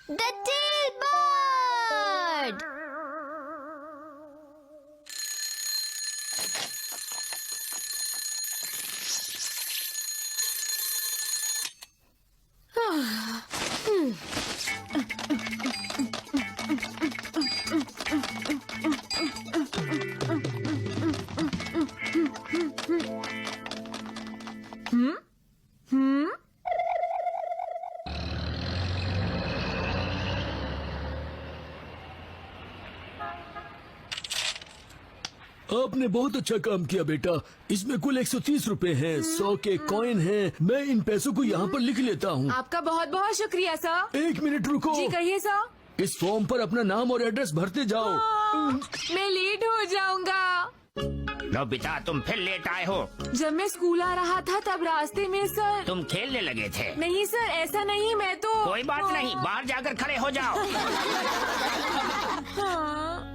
The tell bird. आपने बहुत अच्छा काम किया बेटा। इसमें कुल 130 रुपए हैं, 100 के कॉइन हैं। मैं इन पैसों को यहाँ पर लिख लेता हूँ। आपका बहुत बहुत शुक्रिया सर। एक मिनट रुको। जी कहिए सर। इस फॉर्म पर अपना नाम और एड्रेस भरते जाओ। मैं लेट हो जाऊंगा। नोबिता, तुम फिर लेट आए हो। जब मैं स्कूल आ रहा था तब रास्ते में सर। तुम खेलने लगे थे। नहीं सर, ऐसा नहीं, मैं तो। कोई बात नहीं, बाहर जाकर खड़े हो जाओ। हाँ।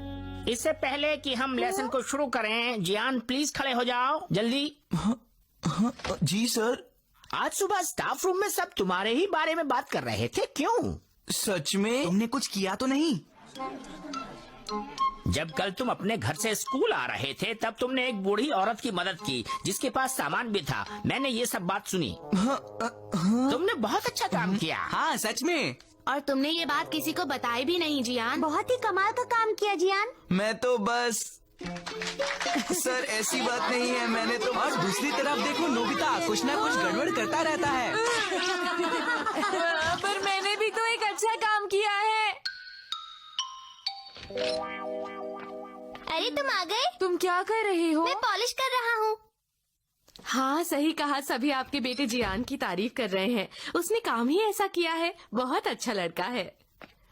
इससे पहले कि हम लेसन को शुरू करें, जियान प्लीज खड़े हो जाओ जल्दी। जी सर। आज सुबह स्टाफ रूम में सब तुम्हारे ही बारे में बात कर रहे थे, क्यों? सच में? तुमने कुछ किया तो नहीं? जब कल तुम अपने घर से स्कूल आ रहे थे तब तुमने एक बूढ़ी औरत की मदद की जिसके पास सामान भी था। मैंने ये सब बात सुनी। तुमने बहुत अच्छा काम किया। हाँ सच में। और तुमने ये बात किसी को बताई भी नहीं जियान। बहुत ही कमाल का काम किया जियान। मैं तो बस सर ऐसी बात नहीं है, मैंने तो। और दूसरी तरफ देखो, नोबिता कुछ ना कुछ गड़बड़ करता रहता है। पर मैंने भी तो एक अच्छा काम किया है। अरे तुम आ गए। तुम क्या कर रही हो? मैं पॉलिश कर रहा हूँ। हाँ सही कहा, सभी आपके बेटे जियान की तारीफ कर रहे हैं। उसने काम ही ऐसा किया है, बहुत अच्छा लड़का है।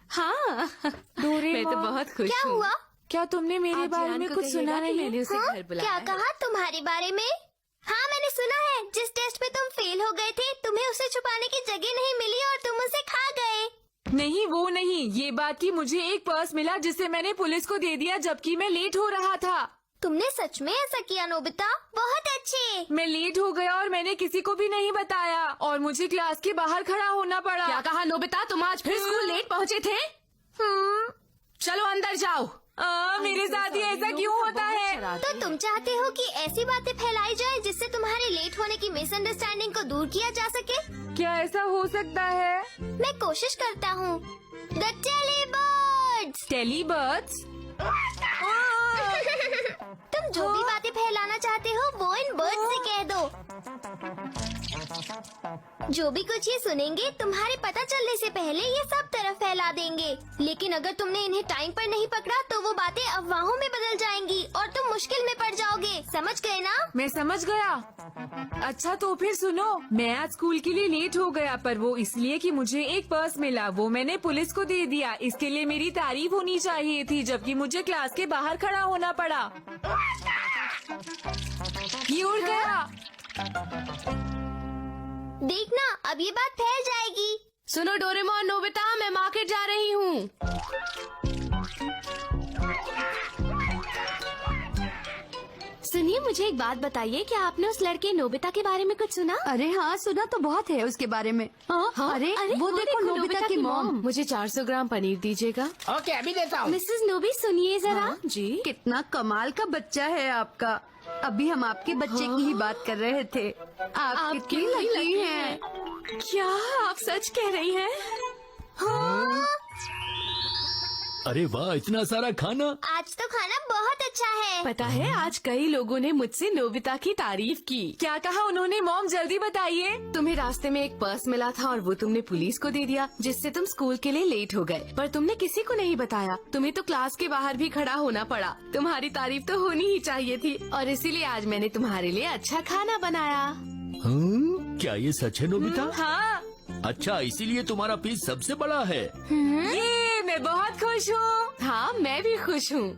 हाँ मैं तो बहुत खुश क्या हूँ। हुआ? क्या तुमने मेरे आप बारे जियान में को कुछ कहिएगा सुना कि नहीं? मैंने उसे हाँ? घर बुलाया क्या है। कहा तुम्हारे बारे में? हाँ मैंने सुना है, जिस टेस्ट में तुम फेल हो गए थे तुम्हें उसे छुपाने की जगह नहीं मिली और तुम उसे खा गए। नहीं वो नहीं, ये बात कि मुझे एक पर्स मिला जिसे मैंने पुलिस को दे दिया जबकि मैं लेट हो रहा था। तुमने सच में ऐसा किया नोबिता? बहुत अच्छे। मैं लेट हो गया और मैंने किसी को भी नहीं बताया और मुझे क्लास के बाहर खड़ा होना पड़ा। क्या कहा नोबिता, तुम आज फिर स्कूल लेट पहुँचे थे? चलो अंदर जाओ। मेरे साथ ही ऐसा क्यों होता है? तो तुम चाहते हो कि ऐसी बातें फैलाई जाए जिससे तुम्हारे लेट होने की मिसअंडरस्टैंडिंग को दूर किया जा सके? क्या ऐसा हो सकता है? मैं कोशिश करता हूँ। The telly birds. Telly birds? तुम जो भी बातें फैलाना चाहते हो वो इन बर्ड्स से कह दो। जो भी कुछ ये सुनेंगे तुम्हारे पता चलने से पहले ये सब तरफ फैला देंगे। लेकिन अगर तुमने इन्हें टाइम पर नहीं पकड़ा तो वो बातें अफवाहों में बदल जाएंगी और तुम मुश्किल में पड़ जाओगे। समझ गए ना? मैं समझ गया। अच्छा तो फिर सुनो, मैं आज स्कूल के लिए लेट हो गया पर वो इसलिए कि मुझे एक पर्स मिला, वो मैंने पुलिस को दे दिया। इसके लिए मेरी तारीफ होनी चाहिए थी जबकि मुझे क्लास के बाहर खड़ा होना पड़ा। ये उड़ गया। देखना अब ये बात फैल जाएगी। सुनो डोरेमोन, नोबिता मैं मार्केट जा रही हूँ। सुनिए मुझे एक बात बताइए, क्या आपने उस लड़के नोबिता के बारे में कुछ सुना? अरे हाँ सुना तो बहुत है उसके बारे में। हाँ? अरे वो देखो नोबिता की मॉम। मुझे 400 ग्राम पनीर दीजिएगा। ओके अभी देता हूँ। मिसेस नोबी सुनिए जरा। जी कितना कमाल का बच्चा है आपका। अभी हम आपके बच्चे की ही बात कर रहे थे। आप कितनी लकी हैं। क्या आप सच कह रही हैं? अरे वाह, इतना सारा खाना। आज तो खाना बहुत अच्छा है। पता है आज कई लोगों ने मुझसे नोबिता की तारीफ की। क्या कहा उन्होंने? मॉम जल्दी बताइए। तुम्हें रास्ते में एक पर्स मिला था और वो तुमने पुलिस को दे दिया जिससे तुम स्कूल के लिए लेट हो गए, पर तुमने किसी को नहीं बताया। तुम्हें तो क्लास के बाहर भी खड़ा होना पड़ा। तुम्हारी तारीफ तो होनी ही चाहिए थी और इसीलिए आज मैंने तुम्हारे लिए अच्छा खाना बनाया। क्या ये सच है नोबिता? हाँ अच्छा, इसीलिए तुम्हारा पीस सबसे बड़ा है। ये मैं बहुत खुश हूँ। हाँ मैं भी खुश हूँ।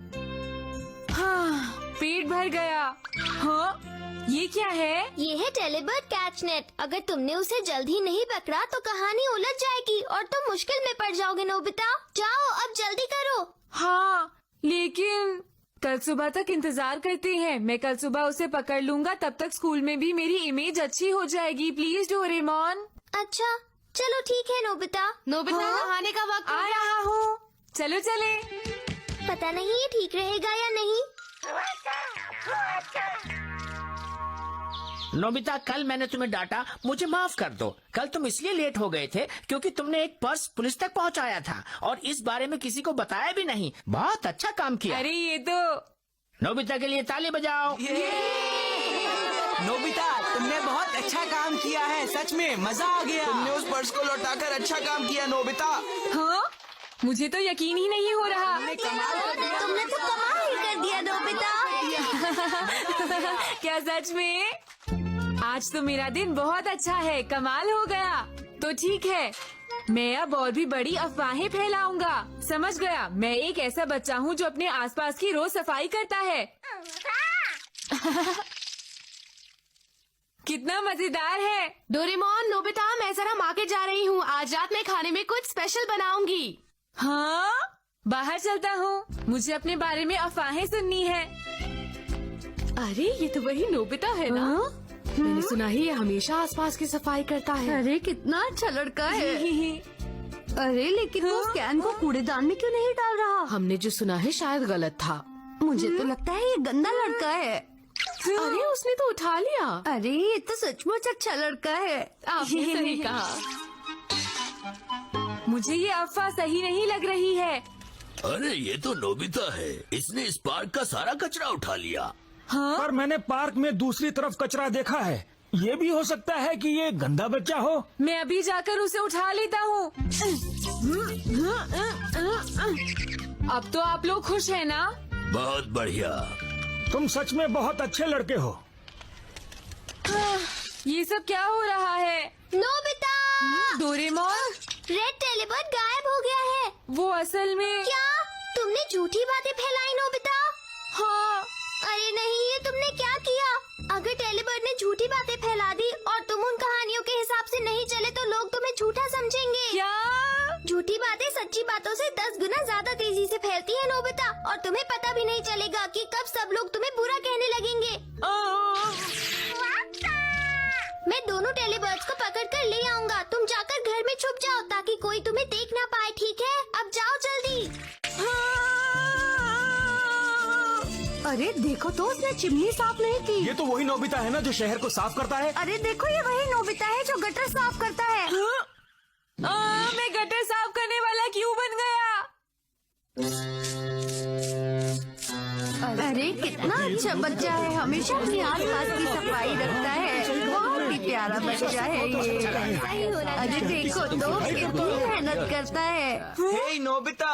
हाँ पेट भर गया। हाँ ये क्या है? ये है टेलीबर्ड कैच नेट। अगर तुमने उसे जल्द ही नहीं पकड़ा तो कहानी उलझ जाएगी और तुम मुश्किल में पड़ जाओगे नोबिता। जाओ अब जल्दी करो। हाँ लेकिन कल सुबह तक इंतजार करते हैं। मैं कल सुबह उसे पकड़ लूंगा, तब तक स्कूल में भी मेरी इमेज अच्छी हो जाएगी। Please Doraemon. अच्छा चलो ठीक है नोबिता। नोबिता नहाने का वक्त आ रहा हूँ, चलो चले। पता नहीं ये ठीक रहेगा या नहीं। नोबिता, कल मैंने तुम्हें डांटा, मुझे माफ कर दो। कल तुम इसलिए लेट हो गए थे क्योंकि तुमने एक पर्स पुलिस तक पहुंचाया था और इस बारे में किसी को बताया भी नहीं। बहुत अच्छा काम किया। अरे ये तो नोबिता के लिए ताली बजाओ। नोबिता, तुमने बहुत अच्छा काम किया है, सच में मजा आ गया। तुमने उस पर्स को लौटाकर अच्छा काम किया नोबिता। हाँ, मुझे तो यकीन ही नहीं हो रहा। तुमने तो कमाल ही कर दिया नोबिता। क्या सच में? आज तो मेरा दिन बहुत अच्छा है, कमाल हो गया। तो ठीक है, मैं अब और भी बड़ी अफवाहें फैलाऊंगा। समझ गया, मैं एक ऐसा बच्चा हूँ जो अपने आसपास की रोज सफाई करता है। कितना मजेदार है। डोरेमोन, नोबिता, मैं जरा मार्केट जा रही हूँ। आज रात में खाने में कुछ स्पेशल बनाऊंगी। हाँ, बाहर चलता हूँ, मुझे अपने बारे में अफवाहें सुननी है। अरे ये तो वही नोबिता है ना? मैंने सुना है ये हमेशा आसपास की सफाई करता है। अरे कितना अच्छा लड़का है। अरे लेकिन वो उस कैन को कूड़ेदान में क्यों नहीं डाल रहा? हमने जो सुना है शायद गलत था। मुझे तो लगता है ये गंदा लड़का है। अरे उसने तो उठा लिया। अरे ये तो सचमुच अच्छा लड़का है। आपने सही कहा। मुझे ये अफवाह सही नहीं लग रही है। अरे ये तो नोबिता है, इसने इस पार्क का सारा कचरा उठा लिया। हाँ? पर मैंने पार्क में दूसरी तरफ कचरा देखा है। ये भी हो सकता है कि ये गंदा बच्चा हो। मैं अभी जाकर उसे उठा लेता हूँ। अब तो आप लोग खुश हैं ना? बहुत बढ़िया। तुम सच में बहुत अच्छे लड़के हो। ये सब क्या हो रहा है? नोबिता, डोरेमोन, रेड टेलीबर्ड गायब हो गया है। वो असल में क्या तुमने झूठी बातें फैलाई नोबिता? हाँ। अरे नहीं, ये तुमने क्या किया? अगर टेलीबर्ड ने झूठी बातें फैला दी और तुम उन कहानियों के हिसाब से नहीं चले तो लोग तुम्हें झूठा समझेंगे। क्या? झूठी बातें सच्ची बातों से 10 गुना ज्यादा तेजी से फैलती है नोबिता, और तुम्हें पता भी नहीं चलेगा कि कब सब लोग तुम्हें बुरा कहने लगेंगे। मैं दोनों टेलीबर्ड्स को पकड़ कर ले आऊंगा। तुम जाकर घर में छुप जाओ ताकि कोई तुम्हें देख ना पाए, ठीक है? अब जाओ जल्दी। अरे देखो तो उसने चिमनी साफ नहीं की। ये तो वही नोबिता है ना जो शहर को साफ करता है। अरे देखो ये वही नोबिता है जो गटर साफ करता है। मैं गटर साफ करने वाला क्यों बन गया? अरे कितना अच्छा बच्चा है, हमेशा अपने आसपास की सफाई रखता है। बहुत ही प्यारा बच्चा है ये। अरे देखो तो कितनी मेहनत करता है। हे नोबिता,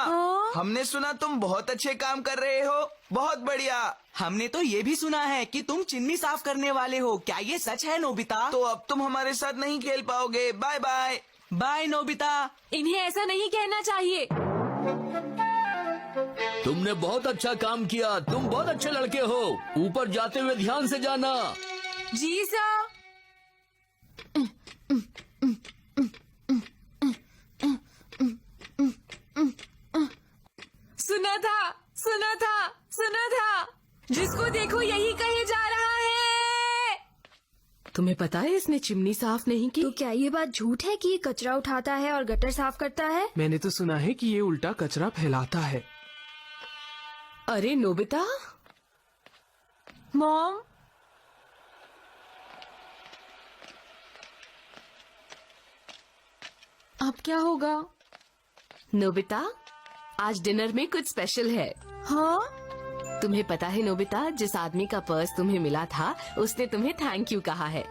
हमने सुना तुम बहुत अच्छे काम कर रहे हो। बहुत बढ़िया। हमने तो ये भी सुना है कि तुम चिमनी साफ करने वाले हो। क्या ये सच है नोबिता? तो अब तुम हमारे साथ नहीं खेल पाओगे। Bye bye. Bye Nobita. इन्हें ऐसा नहीं कहना चाहिए। तुमने बहुत अच्छा काम किया, तुम बहुत अच्छे लड़के हो। ऊपर जाते हुए ध्यान से जाना। जी सर। सुना था। जिसको देखो यही कहे जा रहा है। तुम्हें पता है इसने चिमनी साफ नहीं की? तो क्या ये बात झूठ है कि ये कचरा उठाता है और गटर साफ करता है? मैंने तो सुना है कि ये उल्टा कचरा फैलाता है। अरे नोबिता, मॉम, अब क्या होगा? नोबिता, आज डिनर में कुछ स्पेशल है। हाँ? तुम्हें पता है नोबिता, जिस आदमी का पर्स तुम्हें मिला था उसने तुम्हें थैंक यू कहा है।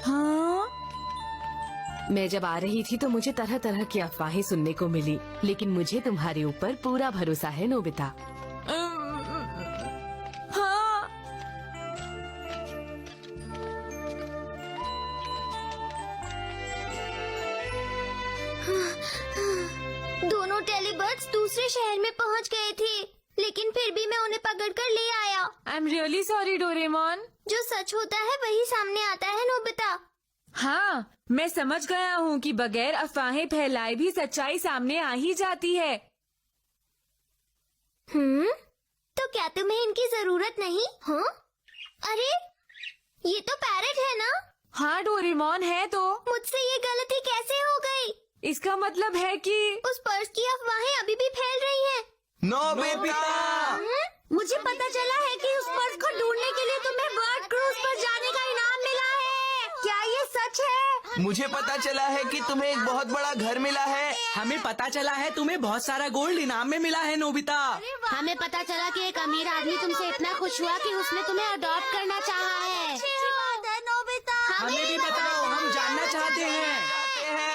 हाँ? मैं जब आ रही थी तो मुझे तरह तरह की अफवाहें सुनने को मिली, लेकिन मुझे तुम्हारे ऊपर पूरा भरोसा है नोबिता। हाँ? दोनों टेलीबर्ड्स दूसरे शहर में पहुंच गए थे, लेकिन फिर भी मैं उन्हें पकड़कर ले आया। I am really sorry Doraemon. जो सच होता है वही सामने आता है नोबिता। हाँ, मैं समझ गया हूँ कि बगैर अफवाहें फैलाए भी सच्चाई सामने आ ही जाती है। तो क्या तुम्हें इनकी जरूरत नहीं? हाँ? अरे ये तो पैरेट है ना? हाँ डोरेमोन है तो। मुझसे ये गलती कैसे हो गई? इसका मतलब है कि उस पर्स की अफवाहें अभी भी फैल रही हैं। नोबिता! मुझे पता चला है कि उस पर्स को ढूंढने के लिए तुम्हें बर्ड क्रूज पर जाने का इनाम मिला है। क्या ये सच है? मुझे पता चला है कि तुम्हें एक बहुत बड़ा घर मिला है। हमें पता चला है तुम्हें बहुत सारा गोल्ड इनाम में मिला है नोबिता। हमें पता चला कि एक अमीर आदमी तुमसे इतना खुश हुआ कि उसने तुम्हें अडॉप्ट करना चाहा है। अच्छी बात है नोबिता। हमें भी बताओ, हम जानना चाहते हैं।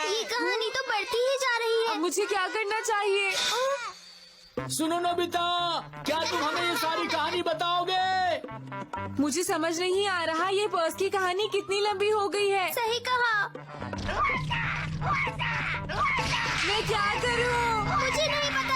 ये कहानी तो बढ़ती ही जा रही है। अब मुझे क्या करना चाहिए? सुनो नोबिता, क्या तुम हमें ये सारी कहानी बताओगे? मुझे समझ नहीं आ रहा ये पर्स की कहानी कितनी लंबी हो गई है। सही कहा। मैं क्या करूं? मुझे नहीं पता।